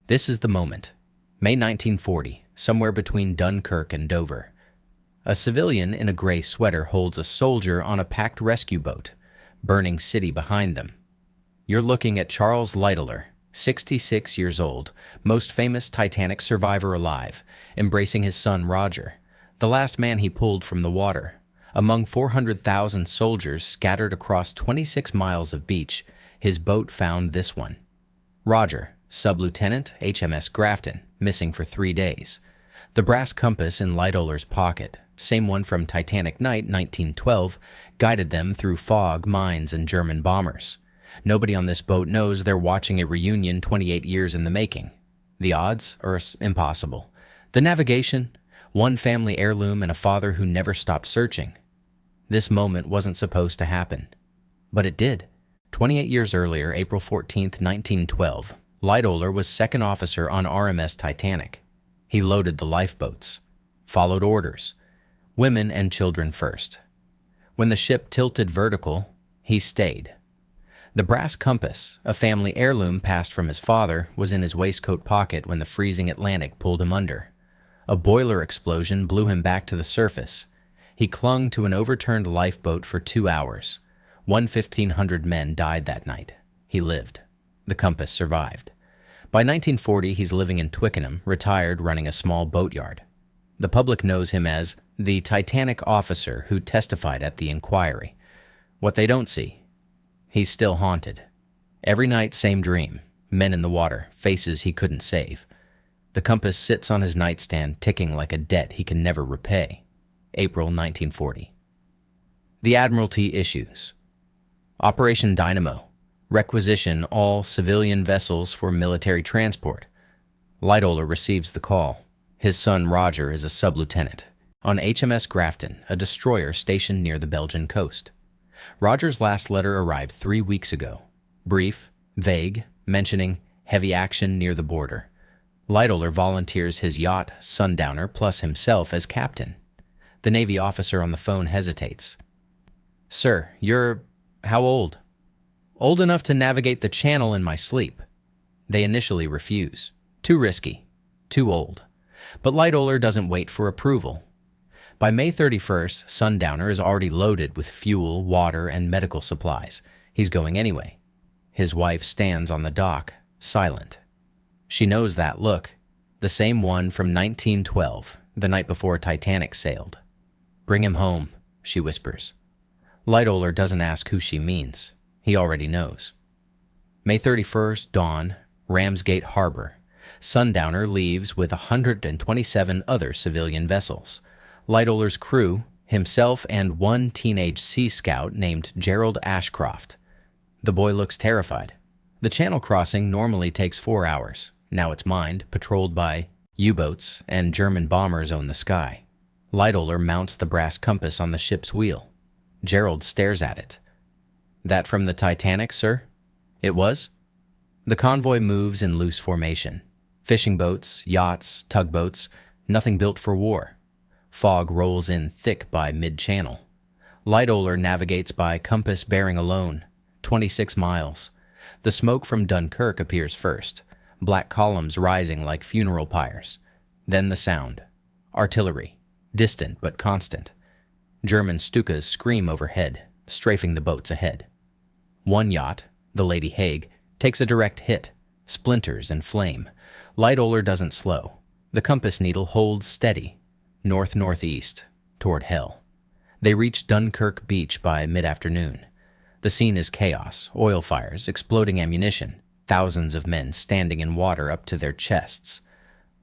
This is the moment. May 1940, somewhere between Dunkirk and Dover. A civilian in a gray sweater holds a soldier on a packed rescue boat, burning city behind them. You're looking at Charles Lightoller, 66 years old, most famous Titanic survivor alive, embracing his son Roger, the last man he pulled from the water. Among 400,000 soldiers scattered across 26 miles of beach, his boat found this one. Roger, sub-lieutenant, HMS Grafton, missing for 3 days. The brass compass in Lightoller's pocket, same one from Titanic night 1912, guided them through fog, mines, and German bombers. Nobody on this boat knows they're watching a reunion 28 years in the making. The odds are impossible. The navigation, one family heirloom and a father who never stopped searching. This moment wasn't supposed to happen. But it did. 28 years earlier, April 14, 1912, Lightoller was second officer on RMS Titanic. He loaded the lifeboats, followed orders, women and children first. When the ship tilted vertical, he stayed. The brass compass, a family heirloom passed from his father, was in his waistcoat pocket when the freezing Atlantic pulled him under. A boiler explosion blew him back to the surface. He clung to an overturned lifeboat for 2 hours. 1,500 men died that night. He lived. The compass survived. By 1940, he's living in Twickenham, retired, running a small boatyard. The public knows him as the Titanic officer who testified at the inquiry. What they don't see, he's still haunted. Every night, same dream. Men in the water, faces he couldn't save. The compass sits on his nightstand, ticking like a debt he can never repay. April 1940. The Admiralty issues. Operation Dynamo. Requisition all civilian vessels for military transport. Lightoller receives the call. His son Roger is a sub-lieutenant on HMS Grafton, a destroyer stationed near the Belgian coast. Roger's last letter arrived 3 weeks ago. Brief, vague, mentioning heavy action near the border. Lightoller volunteers his yacht, Sundowner, plus himself as captain. The Navy officer on the phone hesitates. "Sir, you're how old?" "Old enough to navigate the channel in my sleep." They initially refuse. Too risky. Too old. But Lightoller doesn't wait for approval. By May 31st, Sundowner is already loaded with fuel, water, and medical supplies. He's going anyway. His wife stands on the dock, silent. She knows that look, the same one from 1912, the night before Titanic sailed. "Bring him home," she whispers. Lightoller doesn't ask who she means. He already knows. May 31st, dawn, Ramsgate Harbor. Sundowner leaves with 127 other civilian vessels. Lightoller's crew, himself and one teenage sea scout named Gerald Ashcroft. The boy looks terrified. The channel crossing normally takes 4 hours. Now it's mined, patrolled by U-boats, and German bombers own the sky. Lightoller mounts the brass compass on the ship's wheel. Gerald stares at it. "That from the Titanic, sir?" "It was." The convoy moves in loose formation. Fishing boats, yachts, tugboats, nothing built for war. Fog rolls in thick by mid-channel. Lightoller navigates by compass bearing alone, 26 miles. The smoke from Dunkirk appears first, black columns rising like funeral pyres. Then the sound. Artillery, distant but constant. German Stukas scream overhead, strafing the boats ahead. One yacht, the Lady Hague, takes a direct hit, splinters and flame. Lightoller doesn't slow. The compass needle holds steady, north-northeast, toward hell. They reach Dunkirk beach by mid-afternoon. The scene is chaos, oil fires, exploding ammunition, thousands of men standing in water up to their chests.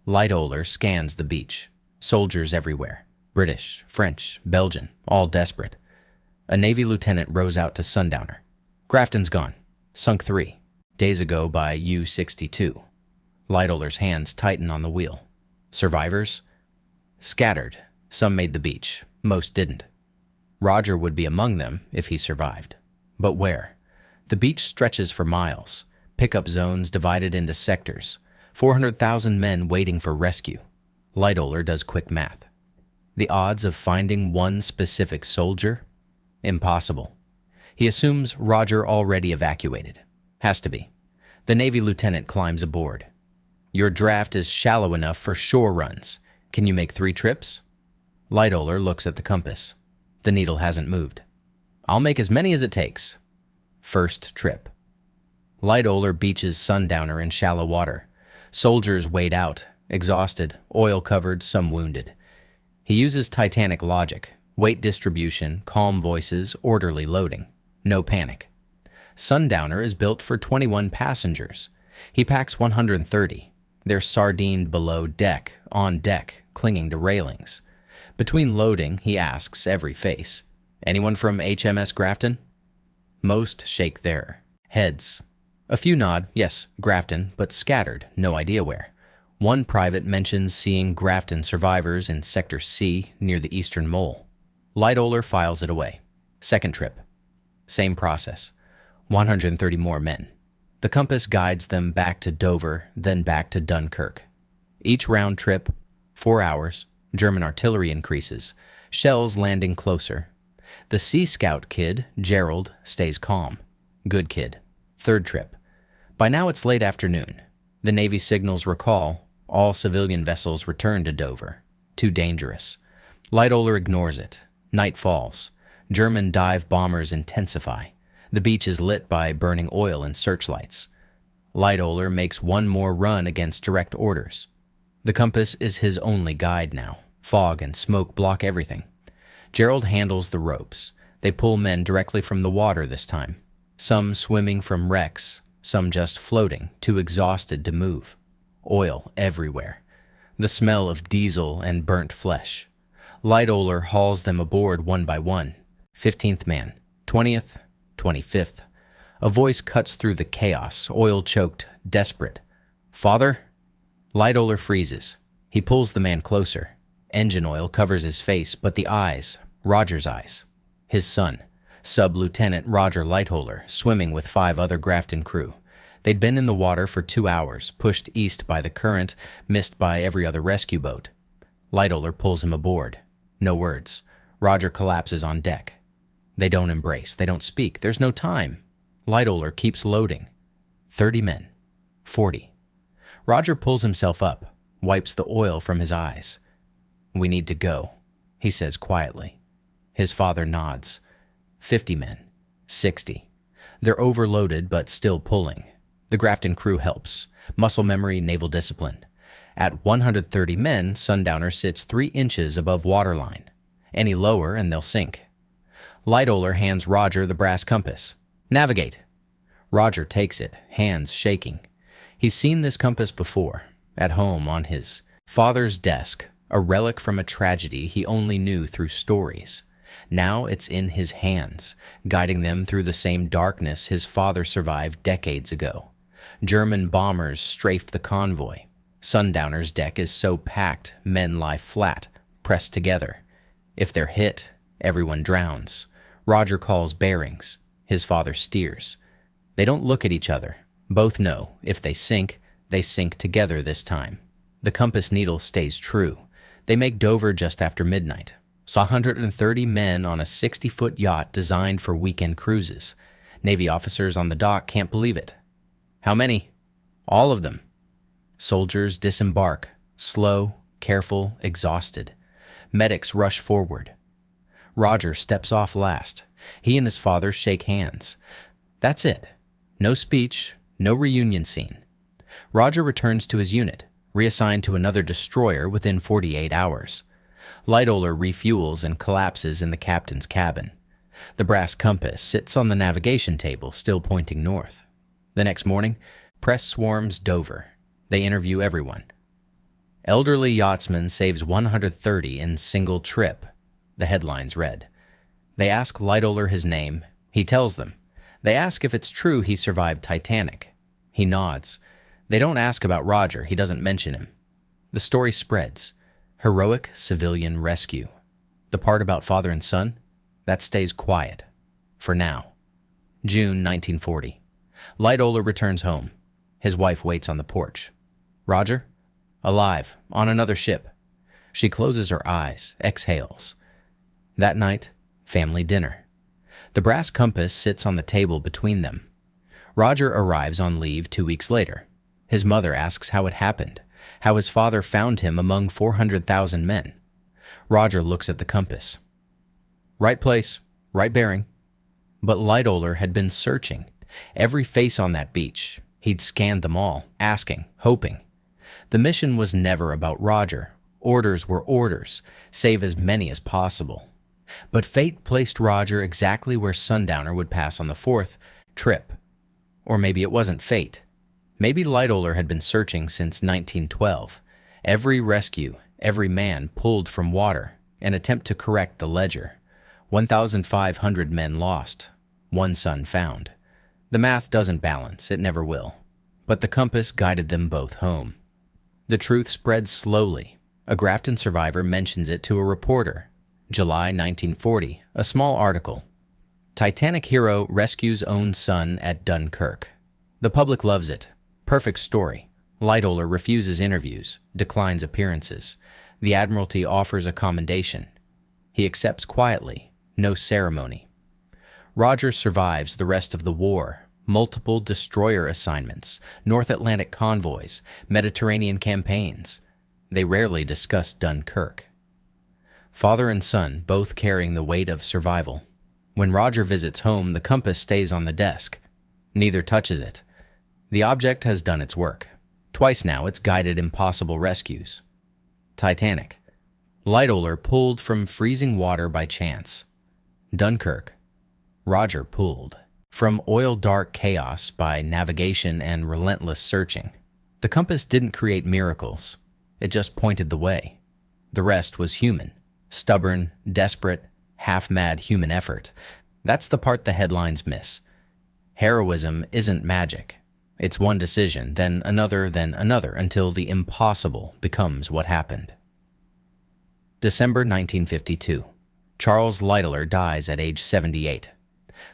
Lightoller scans the beach. Soldiers everywhere. British, French, Belgian, all desperate. A Navy lieutenant rows out to Sundowner. "Grafton's gone. Sunk 3 days ago by U-62. Lightoller's hands tighten on the wheel. Survivors? Scattered. Some made the beach. Most didn't. Roger would be among them if he survived. But where? The beach stretches for miles. Pickup zones divided into sectors. 400,000 men waiting for rescue. Lightoller does quick math. The odds of finding one specific soldier? Impossible. He assumes Roger already evacuated. Has to be. The Navy lieutenant climbs aboard. Your draft is shallow enough for shore runs. Can you make 3 trips? Lightoller looks at the compass. The needle hasn't moved. I'll make as many as it takes. First trip. Lightoller beaches Sundowner in shallow water. Soldiers wade out, exhausted, oil-covered, some wounded. He uses Titanic logic, weight distribution, calm voices, orderly loading. No panic. Sundowner is built for 21 passengers. He packs 130. They're sardined below deck, on deck, clinging to railings. Between loading, he asks every face, "Anyone from HMS Grafton?" Most shake their heads. A few nod, yes, Grafton, but scattered, no idea where. One private mentions seeing Grafton survivors in Sector C near the eastern mole. Lightoller files it away. Second trip. Same process. 130 more men. The compass guides them back to Dover, then back to Dunkirk. Each round trip, 4 hours, German artillery increases, shells landing closer. The Sea Scout kid, Gerald, stays calm. Good kid. Third trip. By now it's late afternoon. The Navy signals recall. All civilian vessels return to Dover. Too dangerous. Lightoller ignores it. Night falls. German dive bombers intensify. The beach is lit by burning oil and searchlights. Lightoller makes one more run against direct orders. The compass is his only guide now. Fog and smoke block everything. Gerald handles the ropes. They pull men directly from the water this time. Some swimming from wrecks, some just floating, too exhausted to move. Oil everywhere. The smell of diesel and burnt flesh. Lightoller hauls them aboard one by one. 15th man, 20th, 25th. A voice cuts through the chaos, oil-choked, desperate. "Father?" Lightoller freezes. He pulls the man closer. Engine oil covers his face, but the eyes, Roger's eyes. His son, Sub-Lieutenant Roger Lightoller, swimming with 5 other Grafton crew. They'd been in the water for 2 hours, pushed east by the current, missed by every other rescue boat. Lightoller pulls him aboard. No words. Roger collapses on deck. They don't embrace. They don't speak. There's no time. Lightoller keeps loading. 30 men. 40. Roger pulls himself up, wipes the oil from his eyes. "We need to go," he says quietly. His father nods. 50 men. 60. They're overloaded but still pulling. The Grafton crew helps. Muscle memory, naval discipline. At 130 men, Sundowner sits 3 inches above waterline. Any lower and they'll sink. Lightoller hands Roger the brass compass. "Navigate." Roger takes it, hands shaking. He's seen this compass before, at home on his father's desk, a relic from a tragedy he only knew through stories. Now it's in his hands, guiding them through the same darkness his father survived decades ago. German bombers strafe the convoy. Sundowner's deck is so packed, men lie flat, pressed together. If they're hit, everyone drowns. Roger calls bearings. His father steers. They don't look at each other. Both know, if they sink together this time. The compass needle stays true. They make Dover just after midnight. Saw 130 men on a 60-foot yacht designed for weekend cruises. Navy officers on the dock can't believe it. "How many?" "All of them." Soldiers disembark, slow, careful, exhausted. Medics rush forward. Roger steps off last. He and his father shake hands. That's it. No speech, no reunion scene. Roger returns to his unit, reassigned to another destroyer within 48 hours. Lightoller refuels and collapses in the captain's cabin. The brass compass sits on the navigation table, still pointing north. The next morning, press swarms Dover. They interview everyone. "Elderly yachtsman saves 130 in single trip," the headlines read. They ask Lightoller his name. He tells them. They ask if it's true he survived Titanic. He nods. They don't ask about Roger. He doesn't mention him. The story spreads. Heroic civilian rescue. The part about father and son? That stays quiet. For now. June 1940. Lightoller returns home. His wife waits on the porch. "Roger?" "Alive, on another ship." She closes her eyes, exhales. That night, family dinner. The brass compass sits on the table between them. Roger arrives on leave 2 weeks later. His mother asks how it happened, how his father found him among 400,000 men. Roger looks at the compass. Right place, right bearing. But Lightoller had been searching. Every face on that beach. He'd scanned them all, asking, hoping. The mission was never about Roger. Orders were orders, save as many as possible. But fate placed Roger exactly where Sundowner would pass on the fourth trip. Or maybe it wasn't fate. Maybe Lightoller had been searching since 1912. Every rescue, every man pulled from water, an attempt to correct the ledger. 1,500 men lost, one son found. The math doesn't balance, it never will. But the compass guided them both home. The truth spread slowly. A Grafton survivor mentions it to a reporter. July 1940, a small article. Titanic hero rescues own son at Dunkirk. The public loves it. Perfect story. Lightoller refuses interviews, declines appearances. The Admiralty offers a commendation. He accepts quietly, no ceremony. Roger survives the rest of the war. Multiple destroyer assignments, North Atlantic convoys, Mediterranean campaigns. They rarely discuss Dunkirk. Father and son both carrying the weight of survival. When Roger visits home, the compass stays on the desk. Neither touches it. The object has done its work. Twice now it's guided impossible rescues. Titanic. Lightoller pulled from freezing water by chance. Dunkirk. Roger pulled from oil-dark chaos by navigation and relentless searching. The compass didn't create miracles. It just pointed the way. The rest was human. Stubborn, desperate, half-mad human effort. That's the part the headlines miss. Heroism isn't magic. It's one decision, then another, until the impossible becomes what happened. December 1952. Charles Lightoller dies at age 78.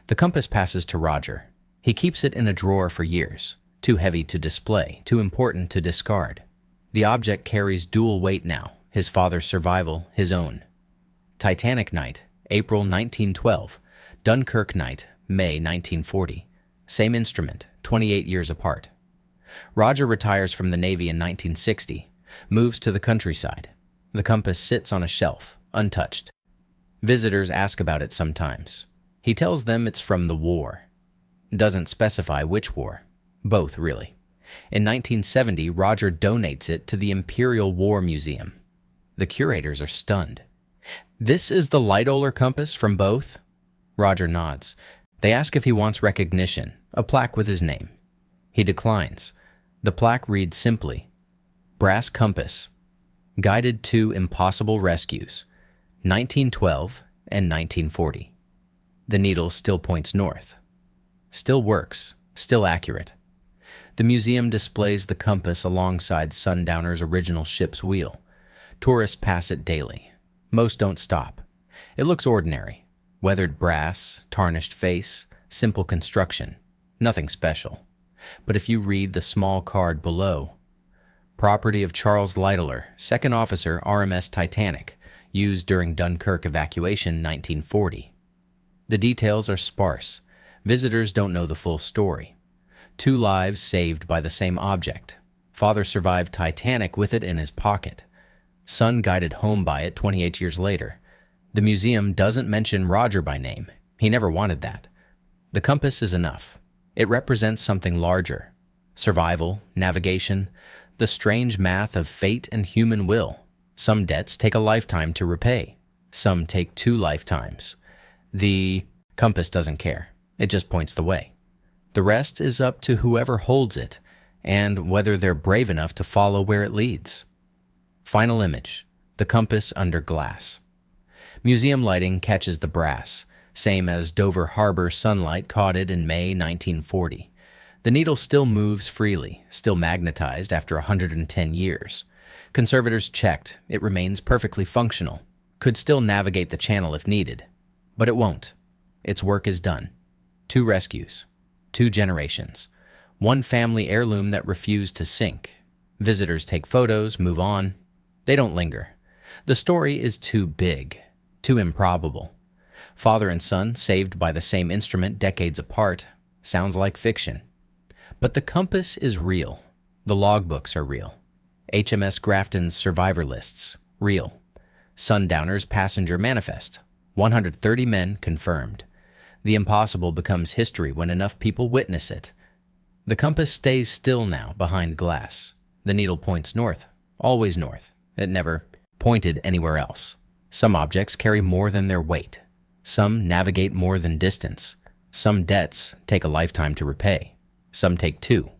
The compass passes to Roger. He keeps it in a drawer for years. Too heavy to display, too important to discard. The object carries dual weight now, his father's survival, his own. Titanic night, April 1912. Dunkirk night, May 1940. Same instrument, 28 years apart. Roger retires from the Navy in 1960, moves to the countryside. The compass sits on a shelf, untouched. Visitors ask about it sometimes. He tells them it's from the war. Doesn't specify which war. Both, really. In 1970, Roger donates it to the Imperial War Museum. The curators are stunned. This is the Lightoller compass from both? Roger nods. They ask if he wants recognition, a plaque with his name. He declines. The plaque reads simply, Brass Compass, Guided to Impossible Rescues, 1912 and 1940. The needle still points north. Still works, still accurate. The museum displays the compass alongside Sundowner's original ship's wheel. Tourists pass it daily. Most don't stop. It looks ordinary. Weathered brass, tarnished face, simple construction. Nothing special. But if you read the small card below, property of Charles Lightoller, second officer, RMS Titanic, used during Dunkirk Evacuation 1940. The details are sparse. Visitors don't know the full story. 2 lives saved by the same object. Father survived Titanic with it in his pocket. Son guided home by it 28 years later. The museum doesn't mention Roger by name. He never wanted that. The compass is enough. It represents something larger. Survival, navigation, the strange math of fate and human will. Some debts take a lifetime to repay. Some take 2 lifetimes. The compass doesn't care. It just points the way. The rest is up to whoever holds it and whether they're brave enough to follow where it leads. Final image, the compass under glass. Museum lighting catches the brass, same as Dover Harbor sunlight caught it in May 1940. The needle still moves freely, still magnetized after 110 years. Conservators checked, it remains perfectly functional, could still navigate the channel if needed. But it won't. Its work is done. 2 rescues, 2 generations, 1 family heirloom that refused to sink. Visitors take photos, move on. They don't linger. The story is too big, too improbable. Father and son saved by the same instrument decades apart. Sounds like fiction. But the compass is real. The logbooks are real. HMS Grafton's survivor lists, real. Sundowner's passenger manifest, 130 men confirmed. The impossible becomes history when enough people witness it. The compass stays still now behind glass. The needle points north, always north. It never pointed anywhere else. Some objects carry more than their weight. Some navigate more than distance. Some debts take a lifetime to repay. Some take two.